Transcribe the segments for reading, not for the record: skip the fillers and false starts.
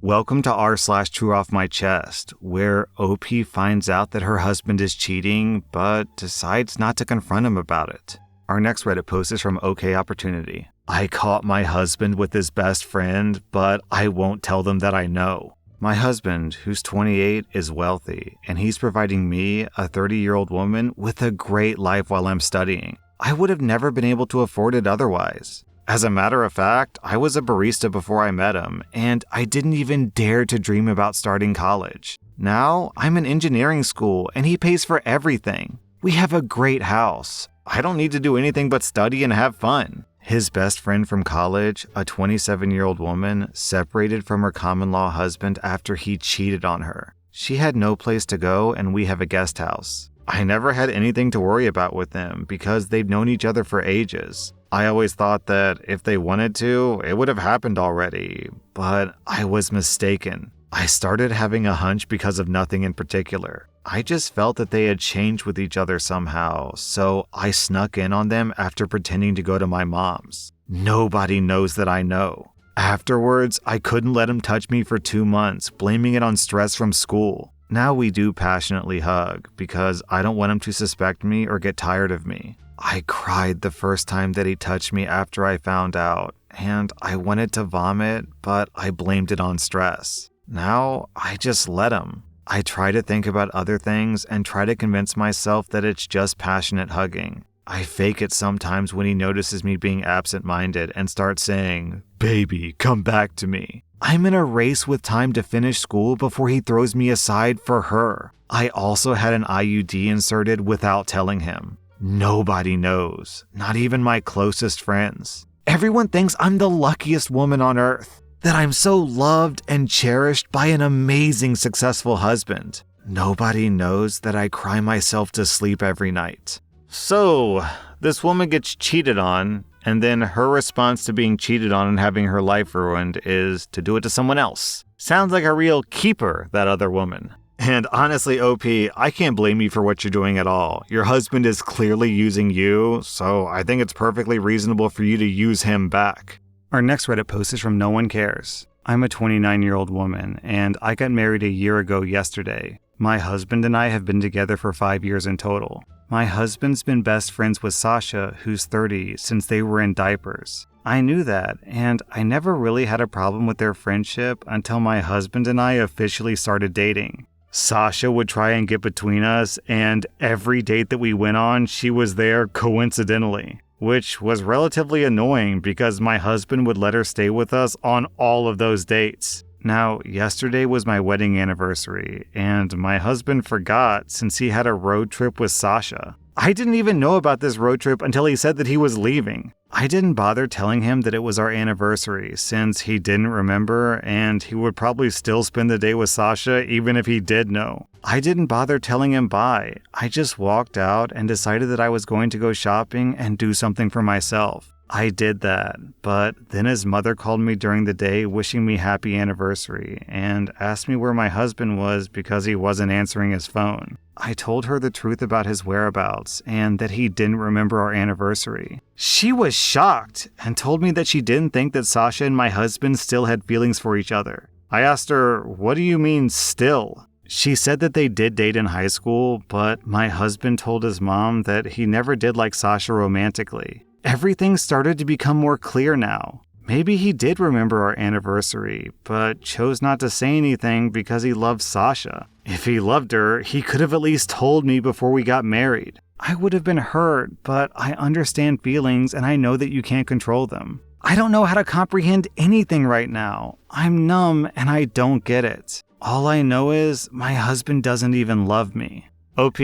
Welcome to rSlash Trueoffmychest, where OP finds out that her husband is cheating, but decides not to confront him about it. Our next Reddit post is from OK Opportunity. I caught my husband with his best friend, but I won't tell them that I know. My husband, who's 28, is wealthy, and he's providing me, a 30-year-old woman, with a great life while I'm studying. I would have never been able to afford it otherwise. As a matter of fact, I was a barista before I met him, and I didn't even dare to dream about starting college. Now, I'm in engineering school, and he pays for everything. We have a great house. I don't need to do anything but study and have fun. His best friend from college, a 27-year-old woman, separated from her common-law husband after he cheated on her. She had no place to go, and we have a guest house. I never had anything to worry about with them because they've known each other for ages. I always thought that if they wanted to, it would have happened already, but I was mistaken. I started having a hunch because of nothing in particular. I just felt that they had changed with each other somehow, so I snuck in on them after pretending to go to my mom's. Nobody knows that I know. Afterwards, I couldn't let him touch me for 2 months, blaming it on stress from school. Now we do passionately hug because I don't want him to suspect me or get tired of me. I cried the first time that he touched me after I found out, and I wanted to vomit, but I blamed it on stress. Now, I just let him. I try to think about other things and try to convince myself that it's just passionate hugging. I fake it sometimes when he notices me being absent-minded and starts saying, "Baby, come back to me." I'm in a race with time to finish school before he throws me aside for her. I also had an IUD inserted without telling him. Nobody knows, not even my closest friends. Everyone thinks I'm the luckiest woman on earth, that I'm so loved and cherished by an amazing, successful husband. Nobody knows that I cry myself to sleep every night. So, this woman gets cheated on, and then her response to being cheated on and having her life ruined is to do it to someone else. Sounds like a real keeper, that other woman. And honestly, OP, I can't blame you for what you're doing at all. Your husband is clearly using you, so I think it's perfectly reasonable for you to use him back. Our next Reddit post is from No One Cares. I'm a 29-year-old woman, and I got married a year ago yesterday. My husband and I have been together for 5 years in total. My husband's been best friends with Sasha, who's 30, since they were in diapers. I knew that, and I never really had a problem with their friendship until my husband and I officially started dating. Sasha would try and get between us, and every date that we went on, she was there coincidentally, which was relatively annoying because my husband would let her stay with us on all of those dates. Now, yesterday was my wedding anniversary, and my husband forgot since he had a road trip with Sasha. I didn't even know about this road trip until he said that he was leaving. I didn't bother telling him that it was our anniversary since he didn't remember and he would probably still spend the day with Sasha even if he did know. I didn't bother telling him bye. I just walked out and decided that I was going to go shopping and do something for myself. I did that, but then his mother called me during the day wishing me happy anniversary and asked me where my husband was because he wasn't answering his phone. I told her the truth about his whereabouts and that he didn't remember our anniversary. She was shocked and told me that she didn't think that Sasha and my husband still had feelings for each other. I asked her, "What do you mean still?" She said that they did date in high school, but my husband told his mom that he never did like Sasha romantically. Everything started to become more clear now. Maybe he did remember our anniversary, but chose not to say anything because he loved Sasha. If he loved her, he could have at least told me before we got married. I would have been hurt, but I understand feelings and I know that you can't control them. I don't know how to comprehend anything right now. I'm numb and I don't get it. All I know is my husband doesn't even love me. OP,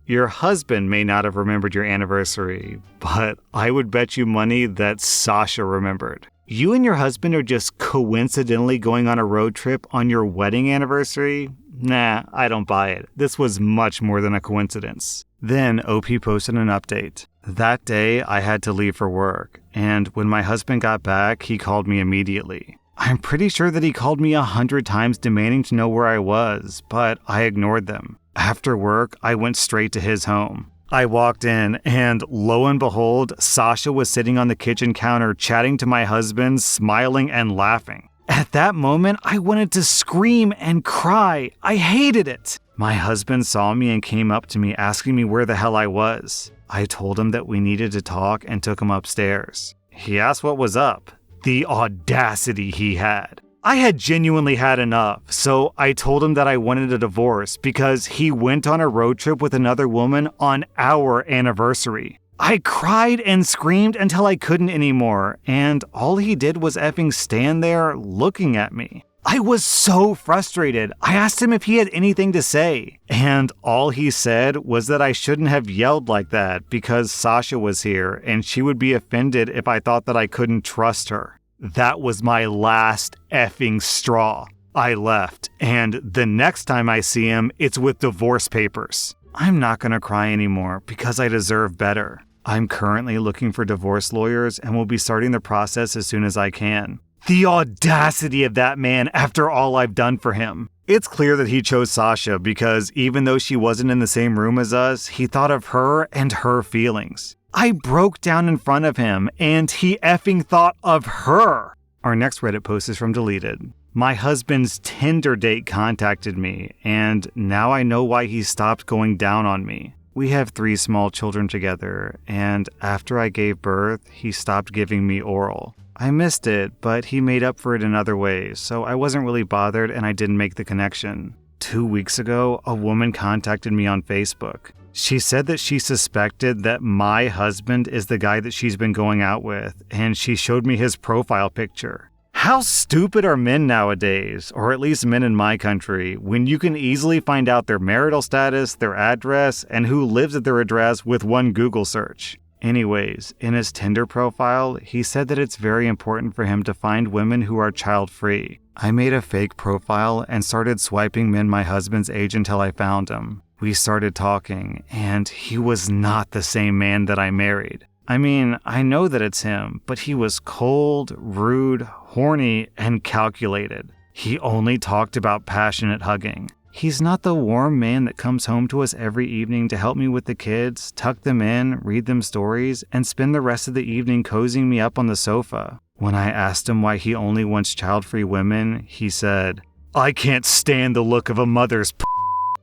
your husband may not have remembered your anniversary, but I would bet you money that Sasha remembered. You and your husband are just coincidentally going on a road trip on your wedding anniversary? Nah, I don't buy it. This was much more than a coincidence. Then OP posted an update. That day, I had to leave for work, and when my husband got back, he called me immediately. I'm pretty sure that he called me 100 times demanding to know where I was, but I ignored them. After work, I went straight to his home. I walked in, and lo and behold, Sasha was sitting on the kitchen counter chatting to my husband, smiling and laughing. At that moment, I wanted to scream and cry. I hated it. My husband saw me and came up to me asking me where the hell I was. I told him that we needed to talk and took him upstairs. He asked what was up. The audacity he had. I had genuinely had enough, so I told him that I wanted a divorce because he went on a road trip with another woman on our anniversary. I cried and screamed until I couldn't anymore, and all he did was effing stand there looking at me. I was so frustrated. I asked him if he had anything to say, and all he said was that I shouldn't have yelled like that because Sasha was here and she would be offended if I thought that I couldn't trust her. That was my last effing straw. I left, and the next time I see him, it's with divorce papers. I'm not gonna cry anymore because I deserve better. I'm currently looking for divorce lawyers and will be starting the process as soon as I can. The audacity of that man after all I've done for him. It's clear that he chose Sasha because even though she wasn't in the same room as us, he thought of her and her feelings. I broke down in front of him and he effing thought of her. Our next Reddit post is from Deleted. My husband's Tinder date contacted me, and now I know why he stopped going down on me. We have 3 small children together, and after I gave birth, he stopped giving me oral. I missed it, but he made up for it in other ways, so I wasn't really bothered and I didn't make the connection. 2 weeks ago, a woman contacted me on Facebook. She said that she suspected that my husband is the guy that she's been going out with, and she showed me his profile picture. How stupid are men nowadays, or at least men in my country, when you can easily find out their marital status, their address, and who lives at their address with one Google search. Anyways, in his Tinder profile, he said that it's very important for him to find women who are child-free. I made a fake profile and started swiping men my husband's age until I found him. We started talking, and he was not the same man that I married. I mean, I know that it's him, but he was cold, rude, horny, and calculated. He only talked about passionate hugging. He's not the warm man that comes home to us every evening to help me with the kids, tuck them in, read them stories, and spend the rest of the evening cozying me up on the sofa. When I asked him why he only wants child-free women, he said, "I can't stand the look of a mother's p."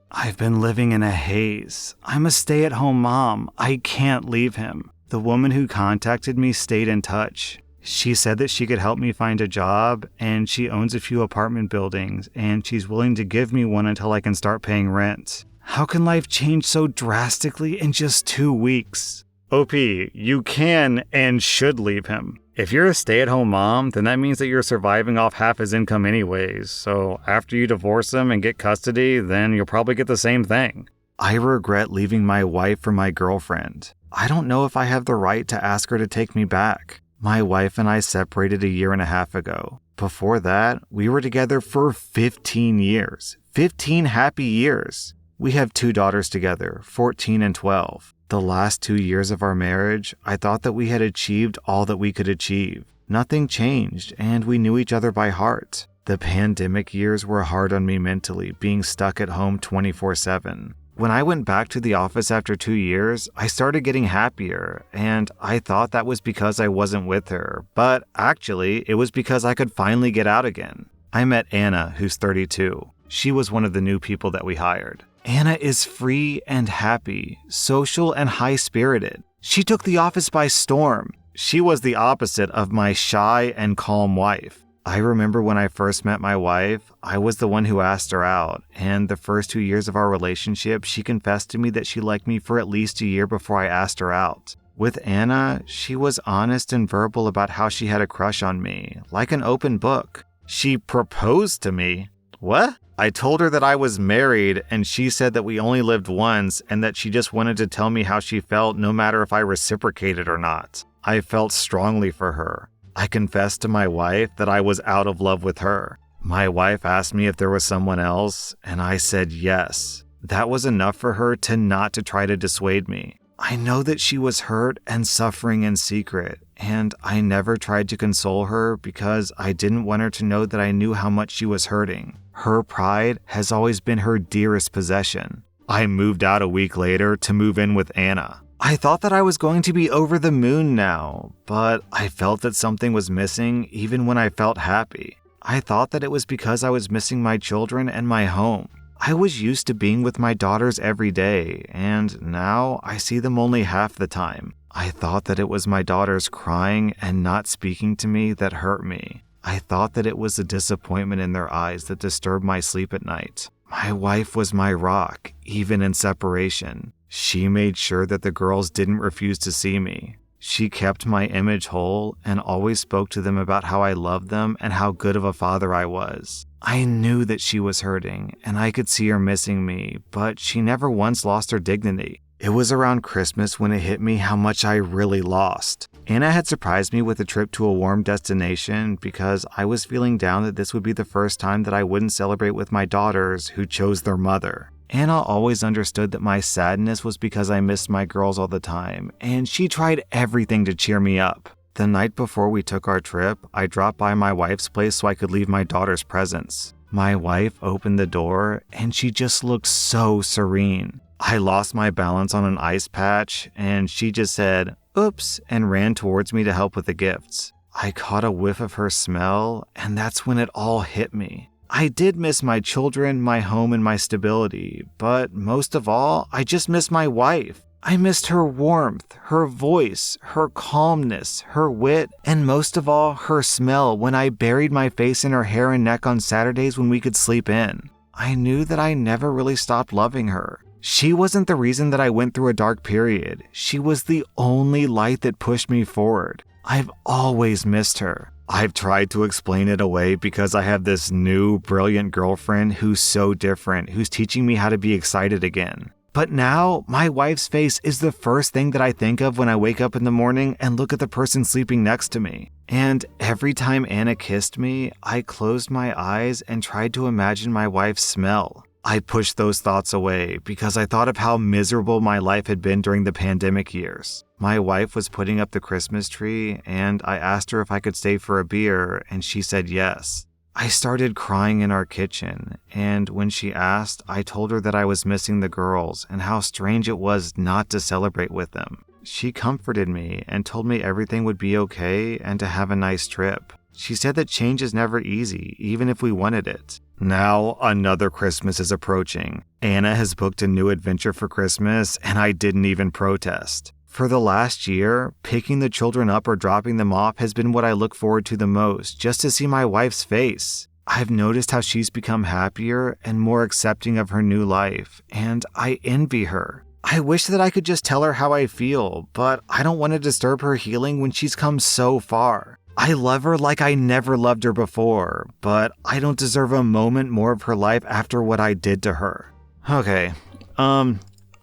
I've been living in a haze. I'm a stay-at-home mom. I can't leave him. The woman who contacted me stayed in touch. She said that she could help me find a job, and she owns a few apartment buildings, and she's willing to give me one until I can start paying rent. How can life change so drastically in just 2 weeks? OP, you can and should leave him. If you're a stay-at-home mom, then that means that you're surviving off half his income anyways, so after you divorce him and get custody, then you'll probably get the same thing. I regret leaving my wife for my girlfriend. I don't know if I have the right to ask her to take me back. My wife and I separated 1.5 years ago. Before that, we were together for 15 years. 15 happy years. We have 2 daughters together, 14 and 12. The last 2 years of our marriage, I thought that we had achieved all that we could achieve. Nothing changed, and we knew each other by heart. The pandemic years were hard on me mentally, being stuck at home 24/7. When I went back to the office after 2 years, I started getting happier, and I thought that was because I wasn't with her, but actually, it was because I could finally get out again. I met Anna, who's 32. She was one of the new people that we hired. Anna is free and happy, social and high-spirited. She took the office by storm. She was the opposite of my shy and calm wife. I remember when I first met my wife, I was the one who asked her out, and the first 2 years of our relationship, she confessed to me that she liked me for at least a year before I asked her out. With Anna, she was honest and verbal about how she had a crush on me, like an open book. She proposed to me. What? I told her that I was married, and she said that we only lived once and that she just wanted to tell me how she felt no matter if I reciprocated or not. I felt strongly for her. I confessed to my wife that I was out of love with her. My wife asked me if there was someone else, and I said yes. That was enough for her to not to try to dissuade me. I know that she was hurt and suffering in secret, and I never tried to console her because I didn't want her to know that I knew how much she was hurting. Her pride has always been her dearest possession. I moved out a week later to move in with Anna. I thought that I was going to be over the moon now, but I felt that something was missing even when I felt happy. I thought that it was because I was missing my children and my home. I was used to being with my daughters every day, and now I see them only half the time. I thought that it was my daughters crying and not speaking to me that hurt me. I thought that it was the disappointment in their eyes that disturbed my sleep at night. My wife was my rock, even in separation. She made sure that the girls didn't refuse to see me. She kept my image whole and always spoke to them about how I loved them and how good of a father I was. I knew that she was hurting, and I could see her missing me, but she never once lost her dignity. It was around Christmas when it hit me how much I really lost. Anna had surprised me with a trip to a warm destination because I was feeling down that this would be the first time that I wouldn't celebrate with my daughters who chose their mother. Anna always understood that my sadness was because I missed my girls all the time, and she tried everything to cheer me up. The night before we took our trip, I dropped by my wife's place so I could leave my daughter's presents. My wife opened the door, and she just looked so serene. I lost my balance on an ice patch, and she just said, "Oops," and ran towards me to help with the gifts. I caught a whiff of her smell, and that's when it all hit me. I did miss my children, my home, and my stability, but most of all, I just missed my wife. I missed her warmth, her voice, her calmness, her wit, and most of all, her smell when I buried my face in her hair and neck on Saturdays when we could sleep in. I knew that I never really stopped loving her. She wasn't the reason that I went through a dark period. She was the only light that pushed me forward. I've always missed her. I've tried to explain it away because I have this new, brilliant girlfriend who's so different, who's teaching me how to be excited again. But now, my wife's face is the first thing that I think of when I wake up in the morning and look at the person sleeping next to me. And every time Anna kissed me, I closed my eyes and tried to imagine my wife's smell. I pushed those thoughts away because I thought of how miserable my life had been during the pandemic years. My wife was putting up the Christmas tree, and I asked her if I could stay for a beer, and she said yes. I started crying in our kitchen, and when she asked, I told her that I was missing the girls and how strange it was not to celebrate with them. She comforted me and told me everything would be okay and to have a nice trip. She said that change is never easy, even if we wanted it. Now, another Christmas is approaching. Anna has booked a new adventure for Christmas, and I didn't even protest. For the last year, picking the children up or dropping them off has been what I look forward to the most, just to see my wife's face. I've noticed how she's become happier and more accepting of her new life, and I envy her. I wish that I could just tell her how I feel, but I don't want to disturb her healing when she's come so far. I love her like I never loved her before, but I don't deserve a moment more of her life after what I did to her. Okay,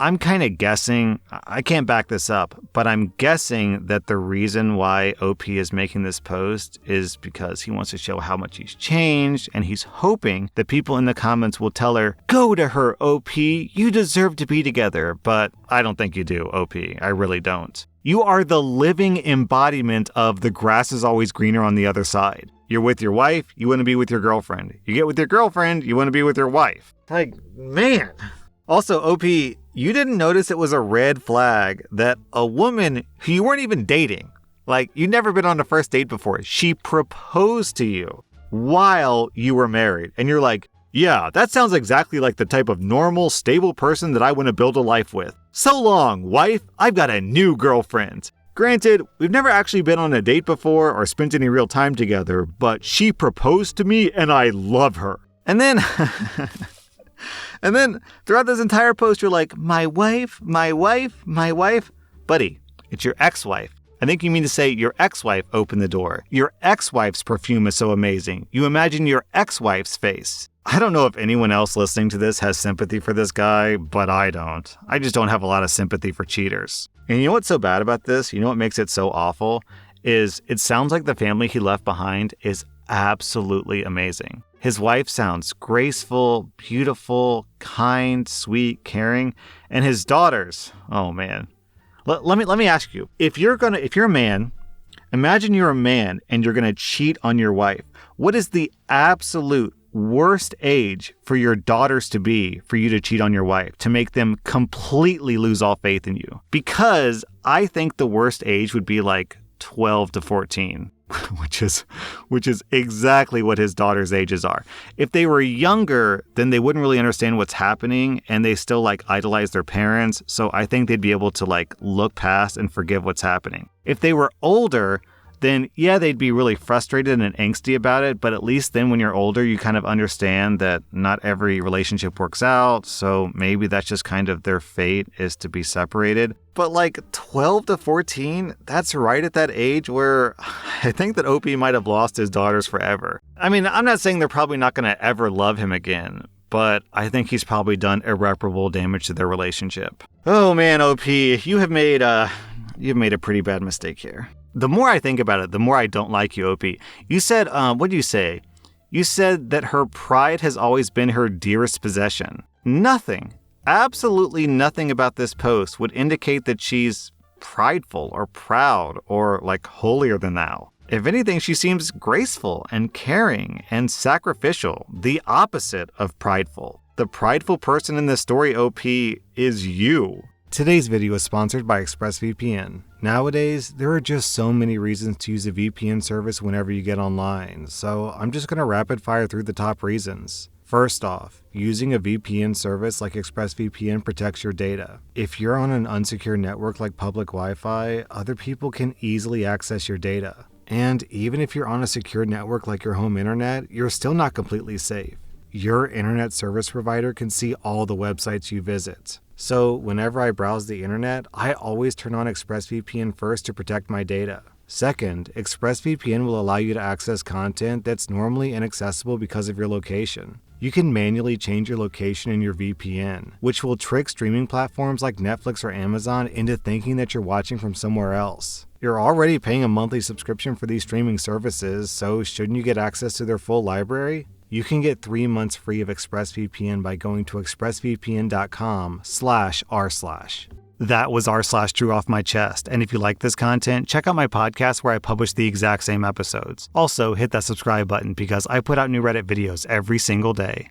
I'm kind of guessing, I can't back this up, but I'm guessing that the reason why OP is making this post is because he wants to show how much he's changed, and he's hoping that people in the comments will tell her, "Go to her, OP, you deserve to be together," but I don't think you do, OP, I really don't. You are the living embodiment of the grass is always greener on the other side. You're with your wife, you want to be with your girlfriend. You get with your girlfriend, you want to be with your wife. Like, man. Also, OP, you didn't notice it was a red flag that a woman who you weren't even dating, like you'd never been on a first date before, she proposed to you while you were married. And you're like, yeah, that sounds exactly like the type of normal, stable person that I want to build a life with. So long, wife, I've got a new girlfriend. Granted, we've never actually been on a date before or spent any real time together, but she proposed to me and I love her. And then... And then throughout this entire post, you're like, my wife, my wife, my wife. Buddy, it's your ex-wife. I think you mean to say your ex-wife opened the door. Your ex-wife's perfume is so amazing. You imagine your ex-wife's face. I don't know if anyone else listening to this has sympathy for this guy, but I don't. I just don't have a lot of sympathy for cheaters. And you know what's so bad about this? You know what makes it so awful? Is it sounds like the family he left behind is absolutely amazing. His wife sounds graceful, beautiful, kind, sweet, caring, and his daughters, oh man. Let me ask you, if you're a man, imagine you're a man and you're gonna cheat on your wife. What is the absolute worst age for your daughters to be for you to cheat on your wife, to make them completely lose all faith in you? Because I think the worst age would be like 12 to 14. which is exactly what his daughter's ages are. If they were younger, then they wouldn't really understand what's happening, and they still like idolize their parents. So I think they'd be able to like look past and forgive what's happening. If they were older, then yeah, they'd be really frustrated and angsty about it. But at least then when you're older, you kind of understand that not every relationship works out. So maybe that's just kind of their fate, is to be separated. But like 12 to 14, that's right at that age where I think that OP might have lost his daughters forever. I mean, I'm not saying they're probably not going to ever love him again, but I think he's probably done irreparable damage to their relationship. Oh man, OP, you've made a pretty bad mistake here. The more I think about it, the more I don't like you, OP. You said, what did you say? You said that her pride has always been her dearest possession. Nothing, absolutely nothing about this post would indicate that she's prideful or proud or like holier than thou. If anything, she seems graceful and caring and sacrificial, the opposite of prideful. The prideful person in this story, OP, is you. Today's video is sponsored by ExpressVPN. Nowadays, there are just so many reasons to use a VPN service whenever you get online, so I'm just going to rapid fire through the top reasons. First off, using a VPN service like ExpressVPN protects your data. If you're on an unsecure network like public Wi-Fi, other people can easily access your data. And even if you're on a secure network like your home internet, you're still not completely safe. Your internet service provider can see all the websites you visit. So whenever I browse the internet, I always turn on ExpressVPN first to protect my data. Second, ExpressVPN will allow you to access content that's normally inaccessible because of your location. You can manually change your location in your VPN, which will trick streaming platforms like Netflix or Amazon into thinking that you're watching from somewhere else. You're already paying a monthly subscription for these streaming services, so shouldn't you get access to their full library? You can get 3 months free of ExpressVPN by going to expressvpn.com/rSlash. That was rSlash Trueoffmychest, and if you like this content, check out my podcast where I publish the exact same episodes. Also, hit that subscribe button because I put out new Reddit videos every single day.